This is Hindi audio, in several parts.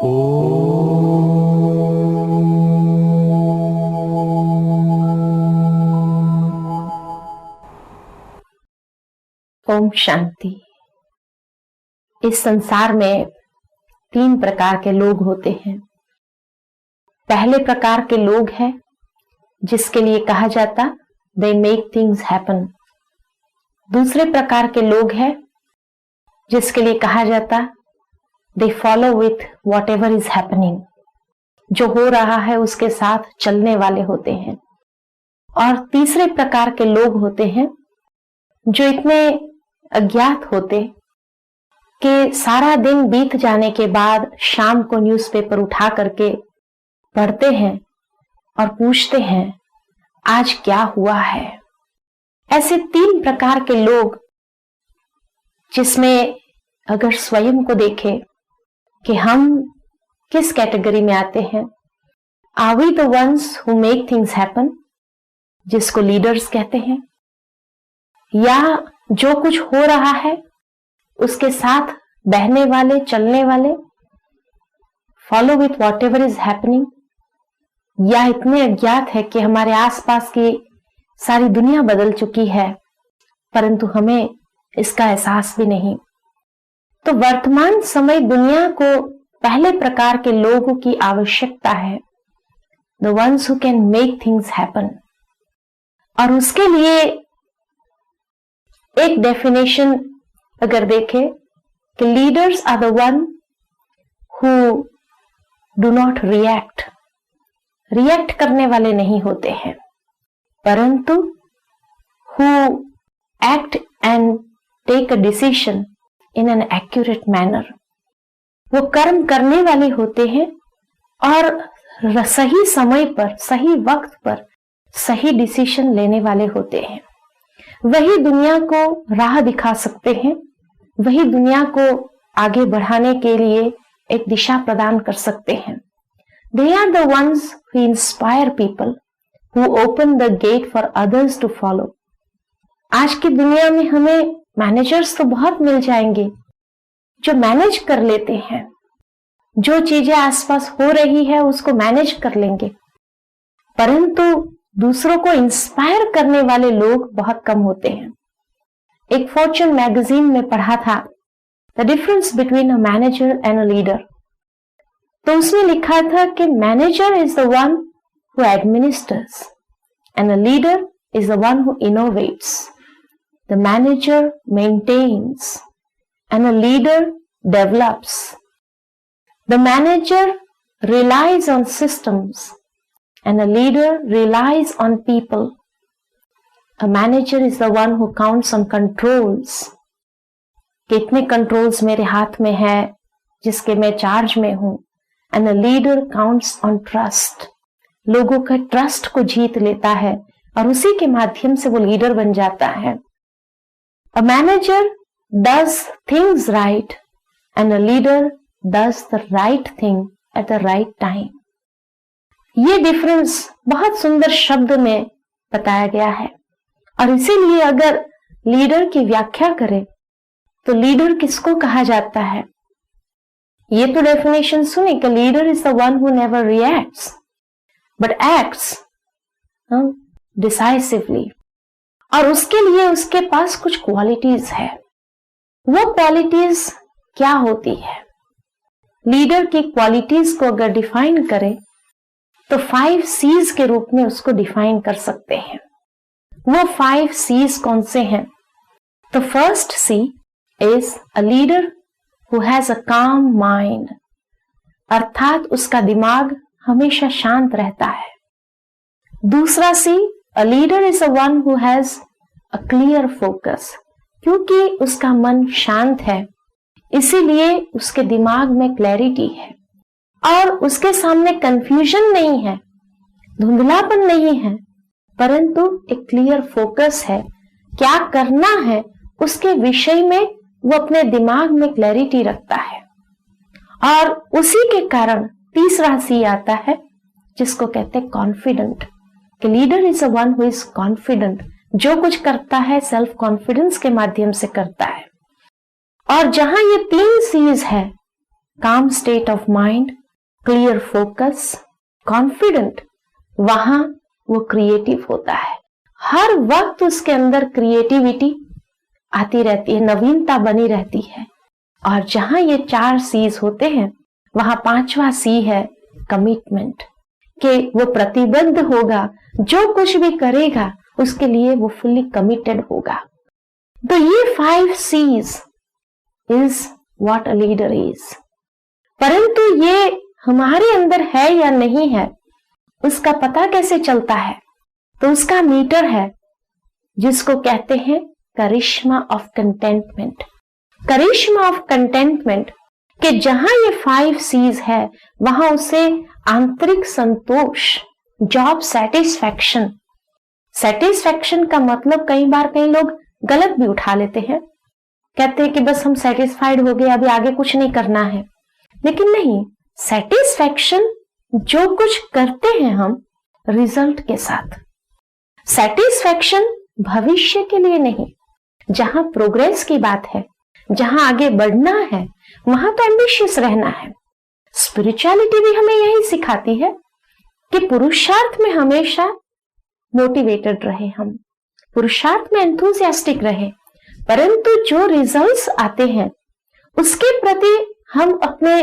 ओम शांति। इस संसार में 3 प्रकार के लोग होते हैं। पहले प्रकार के लोग हैं जिसके लिए कहा जाता दे मेक थिंग्स हैपन। दूसरे प्रकार के लोग हैं जिसके लिए कहा जाता they follow with what ever is happening. जो हो रहा है उसके साथ चलने वाले होते हैं। और तीसरे प्रकार के लोग होते हैं जो इतने अज्ञात होते कि सारा दिन बीत जाने के बाद शाम को न्यूज़पेपर उठा करके पढ़ते हैं और पूछते हैं आज क्या हुआ है। ऐसे 3 प्रकार के लोग जिसमें अगर स्वयं को देखें कि हम किस कैटेगरी में आते हैं। Are we the ones who make things happen, जिसको लीडर्स कहते हैं, या जो कुछ हो रहा है उसके साथ बहने वाले, चलने वाले, follow with what ever is happening, या इतने अज्ञात है कि हमारे आसपास की सारी दुनिया बदल चुकी है परंतु हमें इसका एहसास भी नहीं। तो वर्तमान समय दुनिया को पहले प्रकार के लोगों की आवश्यकता है, the ones who can make things happen. और उसके लिए एक डेफिनेशन अगर देखें कि leaders are the one who do not react. React करने वाले नहीं होते हैं परंतु who act and take a decision in an accurate manner. वो कर्म करने वाले होते हैं और सही समय पर, सही वक्त पर सही डिसीजन लेने वाले होते हैं। वही दुनिया को राह दिखा सकते हैं, वही दुनिया को आगे बढ़ाने के लिए एक दिशा प्रदान कर सकते हैं। They are the ones who inspire people, who open the gate for others to follow. आज की दुनिया में हमें मैनेजर्स तो बहुत मिल जाएंगे जो मैनेज कर लेते हैं, जो चीजें आसपास हो रही है उसको मैनेज कर लेंगे, परंतु दूसरों को इंस्पायर करने वाले लोग बहुत कम होते हैं। एक फॉर्च्यून मैगजीन में पढ़ा था the difference between a manager and a leader. तो उसमें लिखा था कि manager is the one who administers and a leader is the one who innovates. The manager maintains and a leader develops. The manager relies on systems and a leader relies on people. A manager is the one who counts on controls. कितने controls मेरे हाथ में है जिसके मैं चार्ज में हूं। And a leader counts on trust. लोगों का ट्रस्ट को जीत लेता है और उसी के माध्यम से वो लीडर बन जाता है। A manager does things right and a leader does the right thing at the right time. ये डिफरेंस बहुत सुंदर शब्द में बताया गया है और इसीलिए अगर लीडर की व्याख्या करें तो लीडर किसको कहा जाता है। ये तो डेफिनेशन सुने कि leader is the one who never reacts but acts decisively. और उसके लिए उसके पास कुछ क्वालिटीज है। वो क्वालिटीज क्या होती है? लीडर की क्वालिटीज को अगर डिफाइन करें तो 5 C's के रूप में उसको डिफाइन कर सकते हैं। वो 5 C's कौन से हैं? तो first C is a leader who has a काम माइंड, अर्थात उसका दिमाग हमेशा शांत रहता है। दूसरा C, a leader is a one who has a clear focus, क्योंकि उसका मन शांत है इसीलिए उसके दिमाग में क्लैरिटी है और उसके सामने कंफ्यूजन नहीं है, धुंधलापन नहीं है, परंतु एक क्लियर फोकस है। क्या करना है उसके विषय में वो अपने दिमाग में क्लैरिटी रखता है। और उसी के कारण तीसरा C आता है जिसको कहते हैं कॉन्फिडेंट, कि leader is a one who is confident. जो कुछ करता है सेल्फ कॉन्फिडेंस के माध्यम से करता है। और जहां ये 3 C's है काम state of mind, clear focus, confident, वहां वो क्रिएटिव होता है। हर वक्त उसके अंदर क्रिएटिविटी आती रहती है, नवीनता बनी रहती है। और जहां ये 4 सीज होते हैं, वहां 5वां सी है कमिटमेंट, कि वो प्रतिबद्ध होगा, जो कुछ भी करेगा उसके लिए वो फुल्ली कमिटेड होगा। तो ये 5 Cs is what a leader is. परंतु ये हमारे अंदर है या नहीं है, उसका पता कैसे चलता है? तो उसका मीटर है, जिसको कहते हैं करिश्मा ऑफ कंटेंटमेंट। करिश्मा ऑफ कंटेंटमेंट, कि जहां ये 5 सीज है, वहां उसे आंतरिक संतोष, जॉब सेटिस्फैक्शन। सेटिस्फैक्शन का मतलब कई बार कई लोग गलत भी उठा लेते हैं, कहते हैं कि बस हम सेटिस्फाइड हो गए, अभी आगे कुछ नहीं करना है। लेकिन नहीं, सेटिस्फैक्शन जो कुछ करते हैं हम रिजल्ट के साथ। सेटिस्फैक्शन भविष्य के लिए नहीं, जहां प्रोग्रेस की बात है, जहां आगे बढ़ना है, वहां तो एम्बिशियस रहना है। स्पिरिचुअलिटी भी हमें यही सिखाती है कि पुरुषार्थ में हमेशा मोटिवेटेड रहे, हम पुरुषार्थ में एंथुसियास्टिक रहे। परंतु जो रिजल्ट्स आते हैं उसके प्रति हम अपने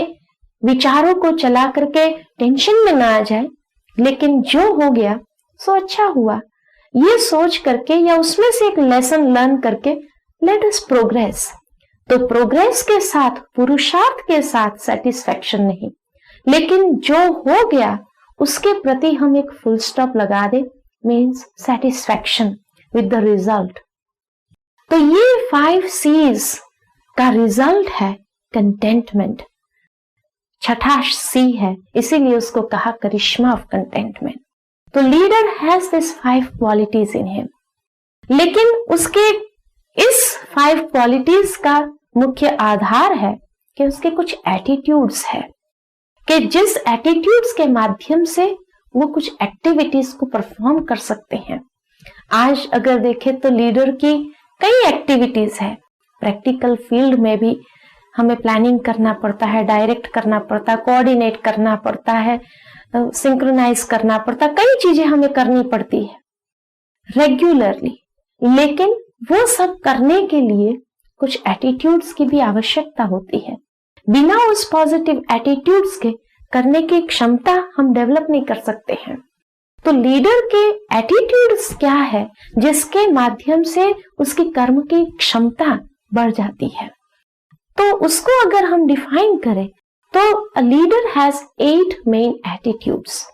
विचारों को चला करके टेंशन में ना आ जाए, लेकिन जो हो गया सो अच्छा हुआ, ये सोच करके या उसमें से एक लेसन लर्न करके लेट अस प्रोग्रेस। तो प्रोग्रेस के साथ, पुरुषार्थ के साथ सेटिस्फैक्शन नहीं, लेकिन जो हो गया उसके प्रति हम एक फुल स्टॉप लगा दे, means satisfaction with the result. तो ये 5 सीज का रिजल्ट है कंटेंटमेंट। 6ठा सी है, इसीलिए उसको कहा करिश्मा ऑफ कंटेंटमेंट। तो leader has this 5 qualities in him, लेकिन उसके इस 5 क्वालिटीज का मुख्य आधार है कि उसके कुछ एटीट्यूड्स है, कि जिस एटीट्यूड्स के माध्यम से वो कुछ एक्टिविटीज को परफॉर्म कर सकते हैं। आज अगर देखें तो लीडर की कई एक्टिविटीज है, प्रैक्टिकल फील्ड में भी हमें प्लानिंग करना पड़ता है, डायरेक्ट करना पड़ता है, कोऑर्डिनेट करना पड़ता है, सिंक्रोनाइज करना पड़ता है, कई चीजें हमें करनी पड़ती है रेगुलरली। लेकिन वो सब करने के लिए कुछ एटीट्यूड्स की भी आवश्यकता होती है। बिना उस पॉजिटिव एटीट्यूड्स के करने की क्षमता हम डेवलप नहीं कर सकते हैं। तो लीडर के एटीट्यूड्स क्या है जिसके माध्यम से उसकी कर्म की क्षमता बढ़ जाती है? तो उसको अगर हम डिफाइन करें तो a leader has 8 main attitudes,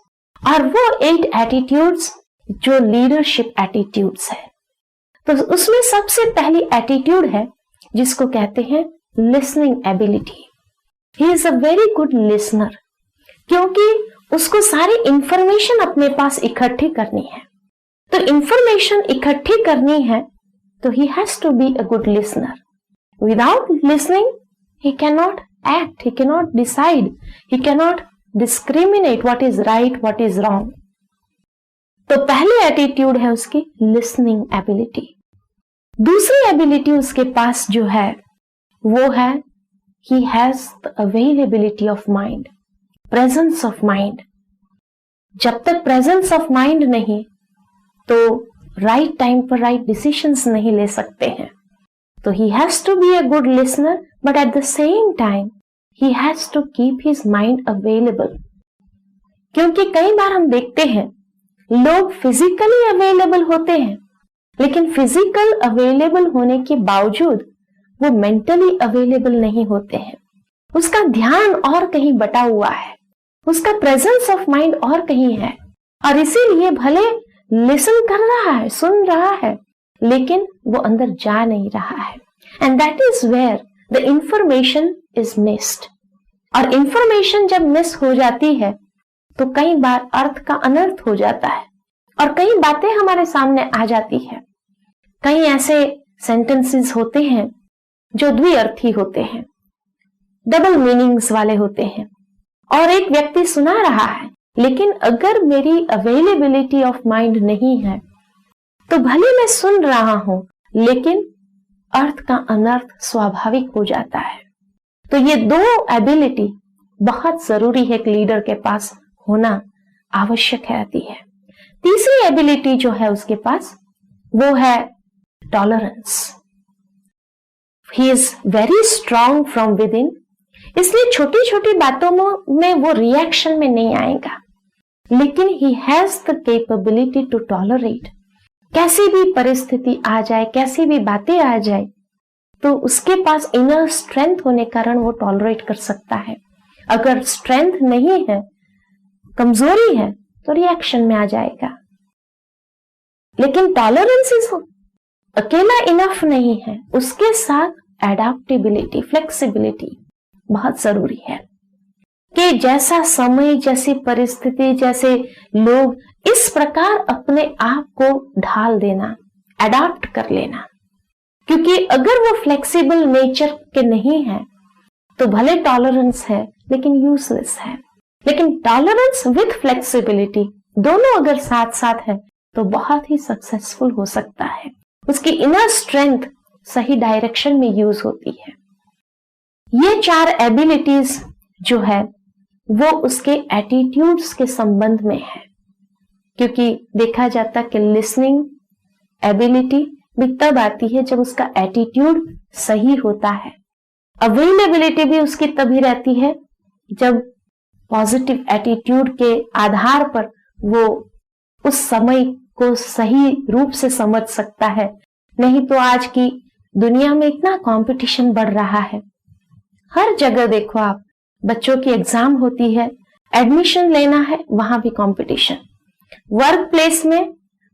और वो 8 एटीट्यूड्स जो लीडरशिप एटीट्यूड्स है। तो उसमें सबसे पहली एटीट्यूड है जिसको कहते हैं listening ability. He is a very good listener, क्योंकि उसको सारी इंफॉर्मेशन अपने पास इकट्ठी करनी है। तो इंफॉर्मेशन इकट्ठी करनी है तो he has to be a good listener. Without listening he cannot act, he cannot decide, he cannot discriminate what is right, what is wrong. तो पहली एटीट्यूड है उसकी लिसनिंग एबिलिटी। दूसरी एबिलिटी उसके पास जो है वो है he has the availability of mind, presence of mind। जब तक presence of mind नहीं तो right टाइम पर right decisions नहीं ले सकते हैं। तो he has to be a good listener, but at the same time he has to keep his mind available। क्योंकि कई बार हम देखते हैं लोग फिजिकली अवेलेबल होते हैं, लेकिन फिजिकल अवेलेबल होने के बावजूद वो मेंटली अवेलेबल नहीं होते हैं। उसका ध्यान और कहीं बटा हुआ है, उसका प्रेजेंस ऑफ माइंड और कहीं है, और इसीलिए भले लिसन कर रहा है, सुन रहा है, लेकिन वो अंदर जा नहीं रहा है। And that is where the information is missed. और इंफॉर्मेशन जब मिस हो जाती है तो कई बार अर्थ का अनर्थ हो जाता है और कई बातें हमारे सामने आ जाती है। कई ऐसे सेंटेंसेस होते हैं जो द्विअर्थी होते हैं, डबल मीनिंग्स वाले होते हैं, और एक व्यक्ति सुना रहा है, लेकिन अगर मेरी अवेलेबिलिटी ऑफ माइंड नहीं है तो भले मैं सुन रहा हूं, लेकिन अर्थ का अनर्थ स्वाभाविक हो जाता है। तो ये दो एबिलिटी बहुत जरूरी है एक लीडर के पास होना आवश्यक रहती है। तीसरी एबिलिटी जो है उसके पास वो है tolerance. He is very strong from with in, इसलिए छोटी छोटी बातों में वो रिएक्शन में नहीं आएगा, लेकिन he has the capability to tolerate. कैसी भी परिस्थिति आ जाए, कैसी भी बातें आ जाए, तो उसके पास इनर स्ट्रेंथ होने कारण वो टॉलरेट कर सकता है। अगर स्ट्रेंथ नहीं है, कमजोरी है, तो रिएक्शन में आ जाएगा। लेकिन टॉलरेंस अकेला इनफ नहीं है, उसके साथ एडाप्टेबिलिटी, फ्लेक्सिबिलिटी बहुत जरूरी है कि जैसा समय, जैसी परिस्थिति, जैसे लोग, इस प्रकार अपने आप को ढाल देना, एडाप्ट कर लेना। क्योंकि अगर वो फ्लेक्सिबल नेचर के नहीं है तो भले टॉलरेंस है लेकिन यूजलेस है। लेकिन टॉलरेंस विथ फ्लेक्सिबिलिटी दोनों अगर साथ साथ है तो बहुत ही सक्सेसफुल हो सकता है। उसकी इनर स्ट्रेंथ सही डायरेक्शन में यूज होती है। ये 4 एबिलिटीज जो है वो उसके एटीट्यूड्स के संबंध में है, क्योंकि देखा जाता कि लिसनिंग एबिलिटी भी तब आती है जब उसका एटीट्यूड सही होता है। अवेलेबिलिटी भी उसकी तभी रहती है जब पॉजिटिव एटीट्यूड के आधार पर वो उस समय को सही रूप से समझ सकता है। नहीं तो आज की दुनिया में इतना कंपटीशन बढ़ रहा है, हर जगह देखो आप, बच्चों की एग्जाम होती है, एडमिशन लेना है, वहां भी कंपटीशन। वर्क प्लेस में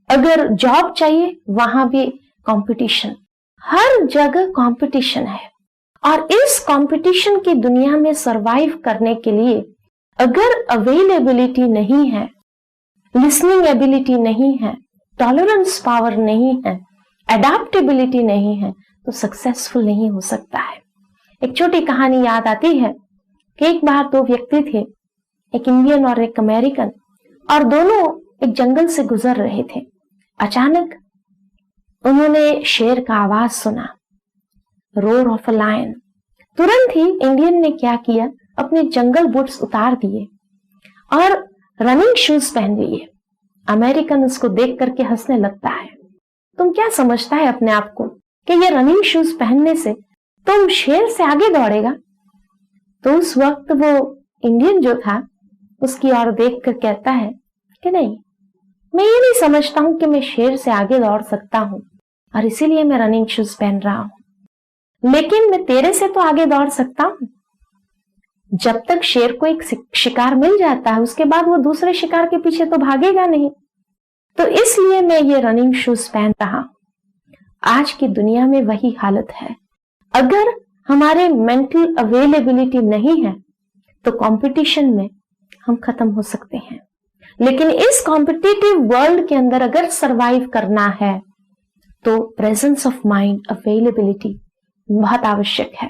अगर जॉब चाहिए वहां भी कंपटीशन, हर जगह कंपटीशन है। और इस कंपटीशन की दुनिया में सरवाइव करने के लिए अगर अवेलेबिलिटी नहीं है, लिसनिंग एबिलिटी नहीं है, टॉलरेंस पावर नहीं है, एडाप्टेबिलिटी नहीं है, तो सक्सेसफुल नहीं हो सकता है। एक छोटी कहानी याद आती है कि एक बार 2 व्यक्ति थे, एक इंडियन और एक अमेरिकन, और दोनों एक जंगल से गुजर रहे थे। अचानक उन्होंने शेर का आवाज सुना, रोर ऑफ अ लायन। तुरंत ही इंडियन ने क्या किया, अपने जंगल बूट्स उतार दिए और रनिंग शूज पहन लिए। अमेरिकन उसको देख करके हंसने लगता है, तुम क्या समझता है अपने आप को कि ये रनिंग शूज पहनने से तुम शेर से आगे दौड़ेगा? तो उस वक्त वो इंडियन जो था उसकी ओर देख कर कहता है कि नहीं, मैं ये नहीं समझता हूं कि मैं शेर से आगे दौड़ सकता हूं और इसीलिए मैं रनिंग शूज पहन रहा हूं, लेकिन मैं तेरे से तो आगे दौड़ सकता हूं। जब तक शेर को एक शिकार मिल जाता है उसके बाद वो दूसरे शिकार के पीछे तो भागेगा नहीं, तो इसलिए मैं ये रनिंग शूज पहन रहा हूं। आज की दुनिया में वही हालत है। अगर हमारे मेंटल अवेलेबिलिटी नहीं है तो कंपटीशन में हम खत्म हो सकते हैं। लेकिन इस कॉम्पिटिटिव वर्ल्ड के अंदर अगर सरवाइव करना है तो प्रेजेंस ऑफ माइंड, अवेलेबिलिटी बहुत आवश्यक है।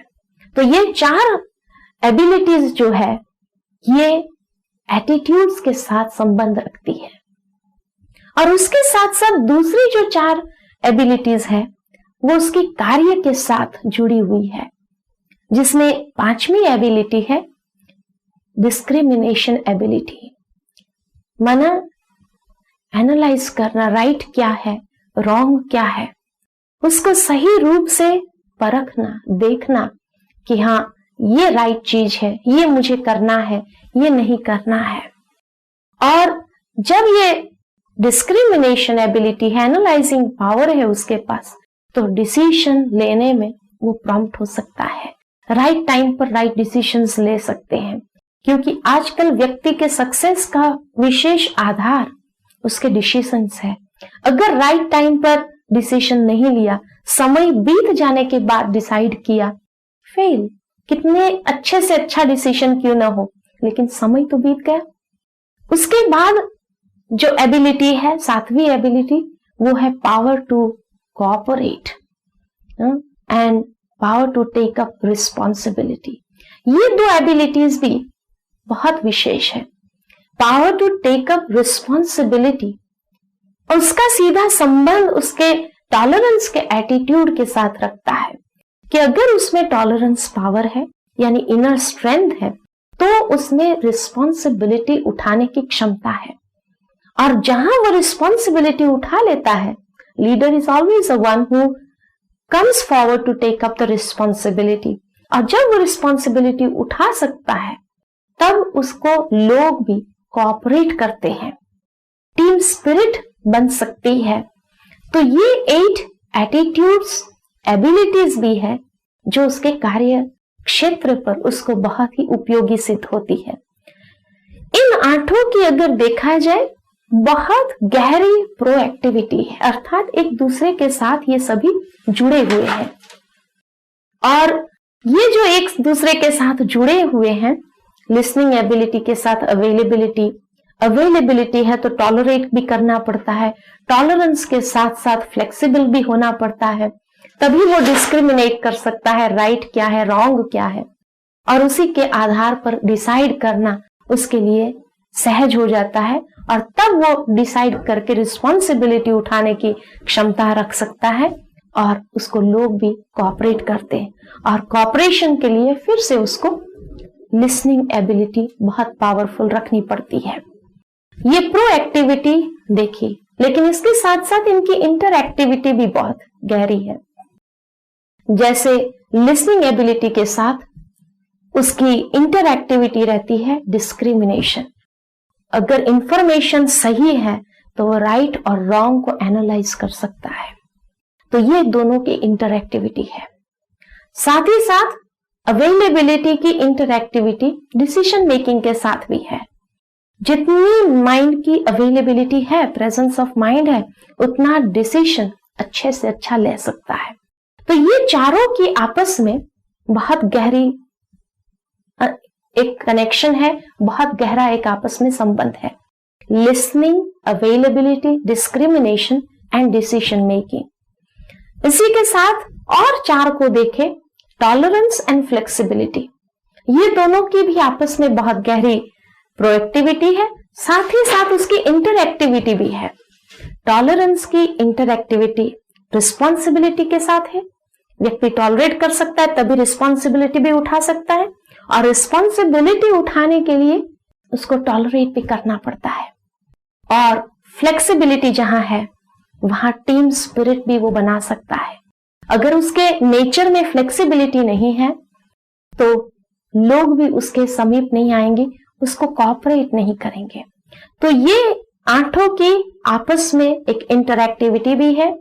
तो ये 4 एबिलिटीज जो है ये एटीट्यूड्स के साथ संबंध रखती है। और उसके साथ साथ दूसरी जो 4 एबिलिटीज है वो उसकी कार्य के साथ जुड़ी हुई है, जिसमें 5वीं एबिलिटी है डिस्क्रिमिनेशन एबिलिटी। माना एनालाइज करना, राइट क्या है, रॉन्ग क्या है, उसको सही रूप से परखना, देखना कि हाँ ये राइट चीज है, ये मुझे करना है, ये नहीं करना है। और जब ये डिस्क्रिमिनेशन एबिलिटी है, एनालाइजिंग पावर है उसके पास, तो डिसीजन लेने में वो प्रॉम्प्ट हो सकता है, राइट टाइम पर राइट डिसीजंस ले सकते हैं। क्योंकि आजकल व्यक्ति के सक्सेस का विशेष आधार उसके डिसीजंस है। अगर राइट टाइम पर डिसीजन नहीं लिया, समय बीत जाने के बाद डिसाइड किया, फेल। कितने अच्छे से अच्छा डिसीजन क्यों ना हो, लेकिन समय तो बीत गया। उसके बाद जो एबिलिटी है, 7वीं एबिलिटी, वो है power to cooperate and power to take up responsibility. ये 2 एबिलिटीज भी बहुत विशेष है। Power to take up responsibility, उसका सीधा संबंध उसके टॉलरेंस के एटीट्यूड के साथ रखता है कि अगर उसमें टॉलरेंस पावर है यानी इनर स्ट्रेंथ है, तो उसमें रिस्पॉन्सिबिलिटी उठाने की क्षमता है। और जहां वो रिस्पॉन्सिबिलिटी उठा लेता है, leader is always a one who comes forward to take up the responsibility. और जब वो रिस्पॉन्सिबिलिटी उठा सकता है, तब उसको लोग भी कोऑपरेट करते हैं, टीम स्पिरिट बन सकती है। तो ये 8 एटीट्यूड्स, एबिलिटीज भी है जो उसके कार्य क्षेत्र पर उसको बहुत ही उपयोगी सिद्ध होती है। इन 8 की अगर देखा जाए, बहुत गहरी प्रोएक्टिविटी है, अर्थात एक दूसरे के साथ ये सभी जुड़े हुए हैं। और ये जो एक दूसरे के साथ जुड़े हुए हैं, लिसनिंग एबिलिटी के साथ अवेलेबिलिटी है तो टॉलरेट भी करना पड़ता है, टॉलरेंस के साथ साथ फ्लेक्सिबल भी होना पड़ता है, तभी वो डिस्क्रिमिनेट कर सकता है राइट क्या है, रॉन्ग क्या है, और उसी के आधार पर डिसाइड करना उसके लिए सहज हो जाता है। और तब वो डिसाइड करके रिस्पॉन्सिबिलिटी उठाने की क्षमता रख सकता है, और उसको लोग भी कोऑपरेट करते हैं। और कोऑपरेशन के लिए फिर से उसको लिसनिंग एबिलिटी बहुत पावरफुल रखनी पड़ती है। ये प्रोएक्टिविटी देखिए, लेकिन इसके साथ साथ इनकी इंटर एक्टिविटी भी बहुत गहरी है। जैसे लिसनिंग एबिलिटी के साथ उसकी इंटर एक्टिविटी रहती है डिस्क्रिमिनेशन। अगर इंफॉर्मेशन सही है तो वो राइट और रॉन्ग को एनालाइज कर सकता है। तो ये दोनों की इंटर एक्टिविटी है। साथ ही साथ अवेलेबिलिटी की इंटर एक्टिविटी डिसीजन मेकिंग के साथ भी है। जितनी माइंड की अवेलेबिलिटी है, प्रेजेंस ऑफ माइंड है, उतना डिसीजन अच्छे से अच्छा ले सकता है। तो ये चारों की आपस में बहुत गहरी एक कनेक्शन है, बहुत गहरा एक आपस में संबंध है। Listening, availability, discrimination and decision making. इसी के साथ और 4 को देखें, टॉलरेंस एंड फ्लेक्सिबिलिटी। ये दोनों की भी आपस में बहुत गहरी प्रोएक्टिविटी है, साथ ही साथ उसकी इंटरएक्टिविटी भी है। टॉलरेंस की इंटरएक्टिविटी रिस्पॉन्सिबिलिटी के साथ है। व्यक्ति टॉलरेट कर सकता है तभी रिस्पॉन्सिबिलिटी भी उठा सकता है, और रिस्पॉन्सिबिलिटी उठाने के लिए उसको टॉलरेट भी करना पड़ता है। और फ्लेक्सिबिलिटी जहां है वहां टीम स्पिरिट भी वो बना सकता है। अगर उसके नेचर में फ्लेक्सिबिलिटी नहीं है तो लोग भी उसके समीप नहीं आएंगे, उसको कोऑपरेट नहीं करेंगे। तो ये 8 की आपस में एक इंटरएक्टिविटी भी है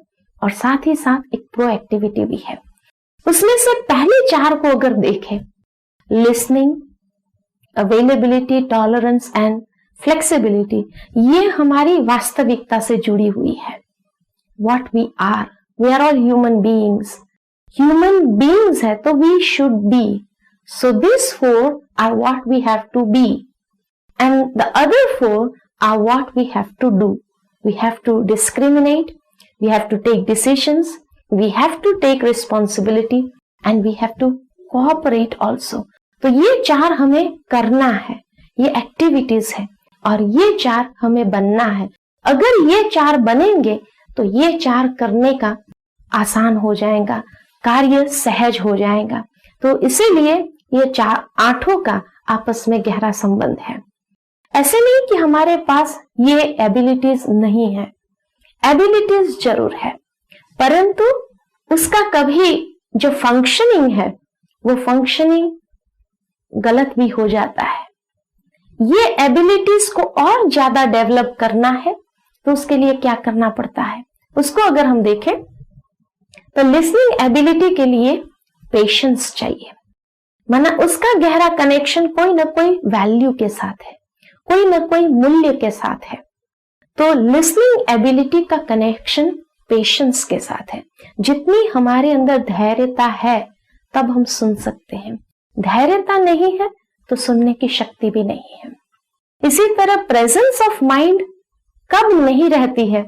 और साथ ही साथ एक प्रोएक्टिविटी भी है। उसमें से पहले 4 को अगर देखें, listening, availability, tolerance and flexibility, ये हमारी वास्तविकता से जुड़ी हुई है। What we are all human beings है तो we should be. So this 4 are what we have to be and the other 4 are what we have to do. We have to discriminate, we have to take decisions, we have to take responsibility and we have to cooperate also. तो ये 4 हमें करना है, ये एक्टिविटीज है और ये 4 हमें बनना है। अगर ये 4 बनेंगे तो ये 4 करने का आसान हो जाएगा, कार्य सहज हो जाएगा। तो इसीलिए ये 8 का आपस में गहरा संबंध है। ऐसे नहीं कि हमारे पास ये एबिलिटीज नहीं है, एबिलिटीज जरूर है, परंतु उसका कभी जो फंक्शनिंग है वो फंक्शनिंग गलत भी हो जाता है। ये एबिलिटीज को और ज्यादा डेवलप करना है तो उसके लिए क्या करना पड़ता है, उसको अगर हम देखें तो लिसनिंग एबिलिटी के लिए पेशेंस चाहिए। माना उसका गहरा कनेक्शन कोई ना कोई वैल्यू के साथ है, कोई ना कोई मूल्य के साथ है। तो लिसनिंग एबिलिटी का कनेक्शन पेशेंस के साथ है। जितनी हमारे अंदर धैर्यता है तब हम सुन सकते हैं, धैर्यता नहीं है तो सुनने की शक्ति भी नहीं है। इसी तरह प्रेजेंस ऑफ माइंड कब नहीं रहती है,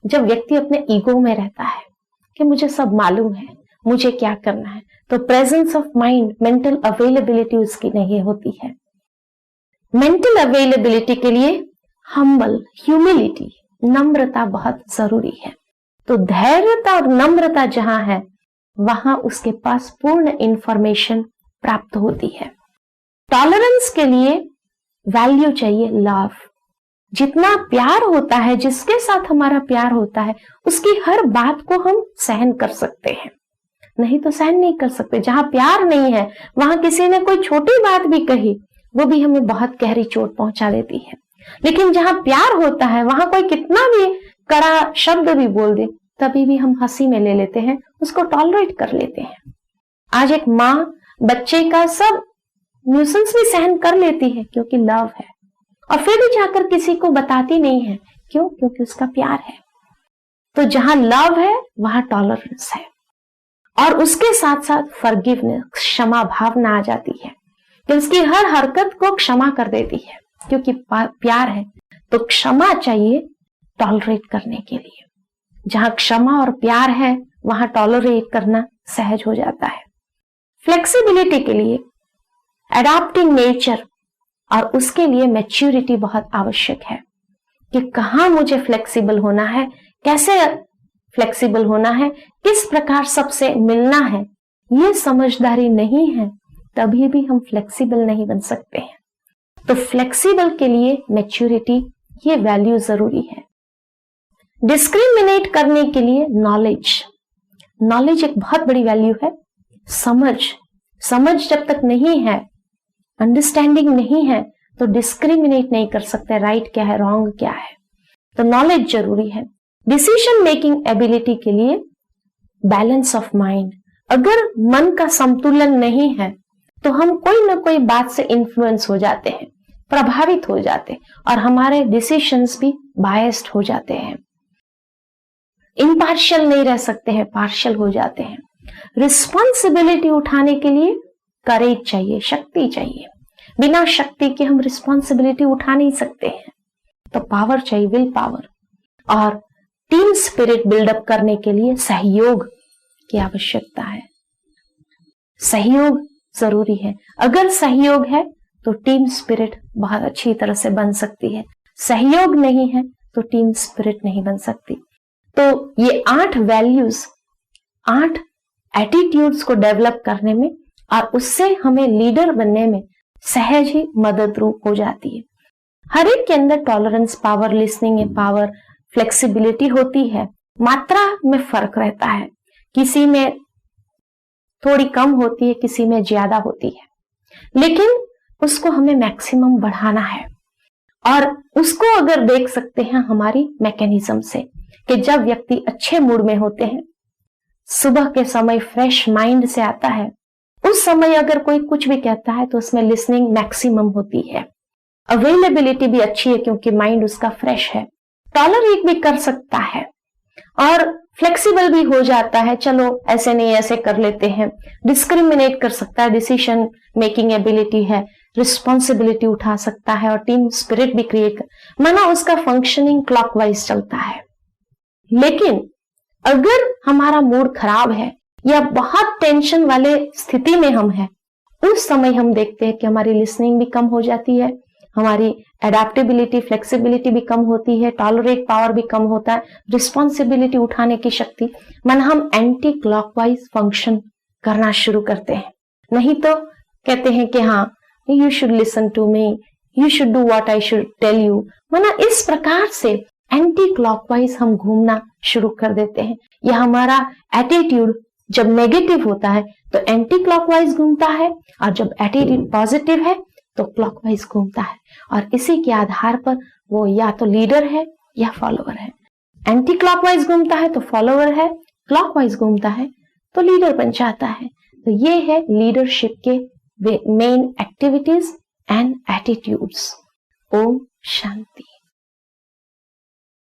जब व्यक्ति अपने ईगो में रहता है कि मुझे सब मालूम है, मुझे क्या करना है। तो presence of mind, mental availability उसकी नहीं होती है। मेंटल अवेलेबिलिटी के लिए हम्बल, ह्यूमिलिटी, नम्रता बहुत जरूरी है। तो धैर्यता और नम्रता जहां है वहां उसके पास पूर्ण इंफॉर्मेशन प्राप्त होती है। टॉलरेंस के लिए वैल्यू चाहिए लव। जितना प्यार होता है, जिसके साथ हमारा प्यार होता है, उसकी हर बात को हम सहन कर सकते हैं, नहीं तो सहन नहीं कर सकते। जहां प्यार नहीं है वहां किसी ने कोई छोटी बात भी कही, वो भी हमें बहुत गहरी चोट पहुंचा देती है। लेकिन जहां प्यार होता है वहां कोई कितना भी कड़ा शब्द भी बोल दे, तभी भी हम हंसी में ले लेते हैं, उसको टॉलरेट कर लेते हैं। आज एक माँ बच्चे का सब न्यूसेंस भी सहन कर लेती है क्योंकि लव है, और फिर भी जाकर किसी को बताती नहीं है। क्यों? क्योंकि उसका प्यार है। तो जहां लव है वहां टॉलरेंस है, और उसके साथ साथ फॉरगिवनेस, क्षमा भावना आ जाती है कि उसकी हर हरकत को क्षमा कर देती है, क्योंकि प्यार है। तो क्षमा चाहिए टॉलरेट करने के लिए। जहां क्षमा और प्यार है वहां टॉलरेट करना सहज हो जाता है। फ्लेक्सिबिलिटी के लिए अडॉप्टिंग नेचर, और उसके लिए मैच्योरिटी बहुत आवश्यक है कि कहां मुझे फ्लेक्सिबल होना है, कैसे फ्लेक्सिबल होना है, किस प्रकार सबसे मिलना है। ये समझदारी नहीं है तभी भी हम फ्लेक्सिबल नहीं बन सकते हैं। तो फ्लेक्सिबल के लिए मैच्योरिटी, ये वैल्यू जरूरी है। डिस्क्रिमिनेट करने के लिए नॉलेज एक बहुत बड़ी वैल्यू है। समझ जब तक नहीं है, अंडरस्टैंडिंग नहीं है, तो डिस्क्रिमिनेट नहीं कर सकते राइट क्या है, रॉन्ग क्या है। तो नॉलेज जरूरी है। डिसीजन मेकिंग एबिलिटी के लिए बैलेंस ऑफ माइंड। अगर मन का संतुलन नहीं है तो हम कोई ना कोई बात से इन्फ्लुएंस हो जाते हैं, प्रभावित हो जाते हैं, और हमारे डिसीजंस भी बायस्ड हो जाते हैं। इम्पार्शियल नहीं रह सकते हैं, पार्शियल हो जाते हैं। रिस्पॉन्सिबिलिटी उठाने के लिए करेज चाहिए, शक्ति चाहिए। बिना शक्ति के हम रिस्पॉन्सिबिलिटी उठा नहीं सकते हैं। तो पावर चाहिए, विल पावर। और टीम स्पिरिट बिल्डअप करने के लिए सहयोग की आवश्यकता है। सहयोग जरूरी है। अगर सहयोग है तो टीम स्पिरिट बहुत अच्छी तरह से बन सकती है। सहयोग नहीं है तो टीम स्पिरिट नहीं बन सकती। तो ये 8 वैल्यूज, 8 एटीट्यूड्स को डेवलप करने में और उससे हमें लीडर बनने में सहज ही मदद रूप हो जाती है। हर एक के अंदर tolerance power, listening power, flexibility होती है। मात्रा में फर्क रहता है, किसी में थोड़ी कम होती है, किसी में ज्यादा होती है, लेकिन उसको हमें मैक्सिमम बढ़ाना है। और उसको अगर देख सकते हैं हमारी मैकेनिज्म से कि जब व्यक्ति अच्छे मूड में होते हैं, सुबह के समय फ्रेश माइंड से आता है, उस समय अगर कोई कुछ भी कहता है तो उसमें लिसनिंग मैक्सिमम होती है। अवेलेबिलिटी भी अच्छी है क्योंकि माइंड उसका फ्रेश है। टॉलरेट भी कर सकता है और फ्लेक्सिबल भी हो जाता है, चलो ऐसे नहीं ऐसे कर लेते हैं। डिस्क्रिमिनेट कर सकता है, डिसीजन मेकिंग एबिलिटी है, रिस्पॉन्सिबिलिटी उठा सकता है, और टीम स्पिरिट भी क्रिएट कर, माना उसका फंक्शनिंग क्लॉकवाइज चलता है। लेकिन अगर हमारा मूड खराब है या बहुत टेंशन वाले स्थिति में हम हैं, उस समय हम देखते हैं कि हमारी लिसनिंग भी कम हो जाती है, हमारी एडेप्टेबिलिटी, फ्लेक्सिबिलिटी भी कम होती है, टॉलरेट पावर भी कम होता है, रिस्पॉन्सिबिलिटी उठाने की शक्ति, मन हम एंटी क्लॉकवाइज फंक्शन करना शुरू करते हैं। नहीं तो कहते हैं कि हाँ, you should listen to me, you should do what I should tell you, माना इस प्रकार से एंटी क्लॉकवाइज हम घूमना शुरू कर देते हैं। यह हमारा एटीट्यूड जब नेगेटिव होता है तो एंटी क्लॉकवाइज घूमता है, और जब एटीट्यूड पॉजिटिव है तो क्लॉकवाइज घूमता है। और इसी के आधार पर वो या तो लीडर है या फॉलोअर है। एंटी क्लॉकवाइज घूमता है तो फॉलोअर है, क्लॉकवाइज घूमता है तो लीडर बन जाता है। तो ये है लीडरशिप के मेन एक्टिविटीज एंड एटीट्यूड्स। ओम शांति।